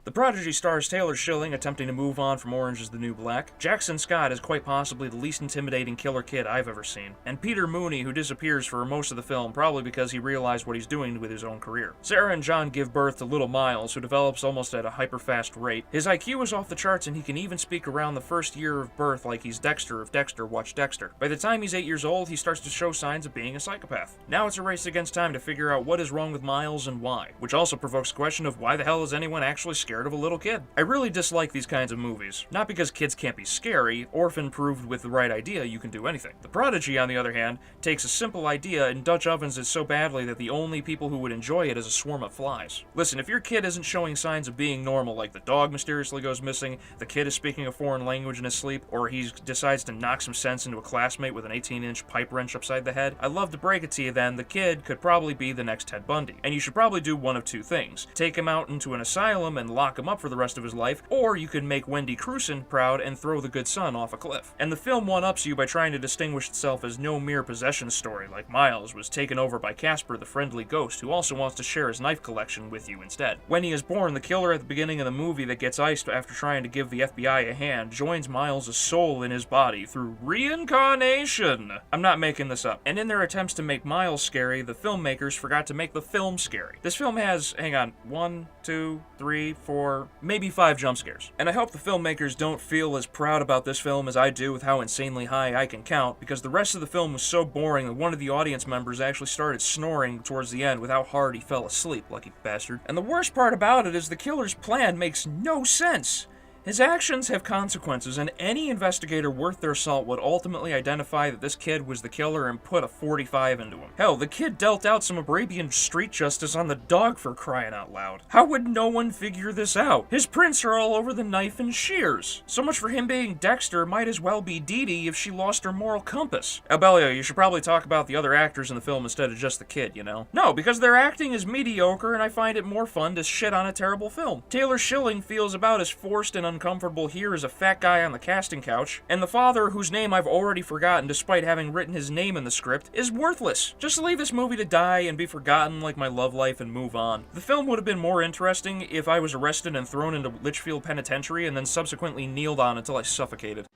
The Prodigy stars Taylor Schilling attempting to move on from Orange is the New Black, Jackson Scott is quite possibly the least intimidating killer kid I've ever seen, and Peter Mooney, who disappears for most of the film probably because he realized what he's doing with his own career. Sarah and John give birth to little Miles, who develops almost at a hyper-fast rate. His IQ is off the charts and he can even speak around the first year of birth like he's Dexter if Dexter watched Dexter. By the time he's 8 years old, he starts to show signs of being a psychopath. Now it's a race against time to figure out what is wrong with Miles and why, which also provokes the question of why the hell is anyone actually scared of a little kid? I really dislike these kinds of movies. Not because kids can't be scary, Orphan proved with the right idea you can do anything. The Prodigy, on the other hand, takes a simple idea and Dutch ovens it so badly that the only people who would enjoy it is a swarm of flies. Listen, if your kid isn't showing signs of being normal, like the dog mysteriously goes missing, the kid is speaking a foreign language in his sleep, or he decides to knock some sense into a classmate with an 18-inch pipe wrench upside the head, I'd love to break it to you then, the kid could probably be the next Ted Bundy. And you should probably do one of two things. Take him out into an asylum and lock him up for the rest of his life, or you could make Wendy Crewson proud and throw the good son off a cliff. And the film one-ups you by trying to distinguish itself as no mere possession story, like Miles was taken over by Casper the friendly ghost who also wants to share his knife collection with you instead. When he is born, the killer at the beginning of the movie that gets iced after trying to give the FBI a hand joins Miles' soul in his body through reincarnation. I'm not making this up. And in their attempts to make Miles scary, the filmmakers forgot to make the film scary. This film has, hang on, 1, 2, 3, 4, maybe 5 jump scares. And I hope the filmmakers don't feel as proud about this film as I do with how insanely high I can count, because the rest of the film was so boring that one of the audience members actually started snoring towards the end with how hard he fell asleep, lucky bastard. And the worst part about it is the killer's plan makes no sense. His actions have consequences, and any investigator worth their salt would ultimately identify that this kid was the killer and put a 45 into him. Hell, the kid dealt out some Arabian street justice on the dog for crying out loud. How would no one figure this out? His prints are all over the knife and shears. So much for him being Dexter might as well be Dee Dee if she lost her moral compass. Albeleo, you should probably talk about the other actors in the film instead of just the kid, you know? No, because their acting is mediocre and I find it more fun to shit on a terrible film. Taylor Schilling feels about as forced and uncomfortable here as a fat guy on the casting couch, and the father, whose name I've already forgotten despite having written his name in the script, is worthless. Just leave this movie to die and be forgotten like my love life and move on. The film would have been more interesting if I was arrested and thrown into Litchfield Penitentiary and then subsequently kneeled on until I suffocated.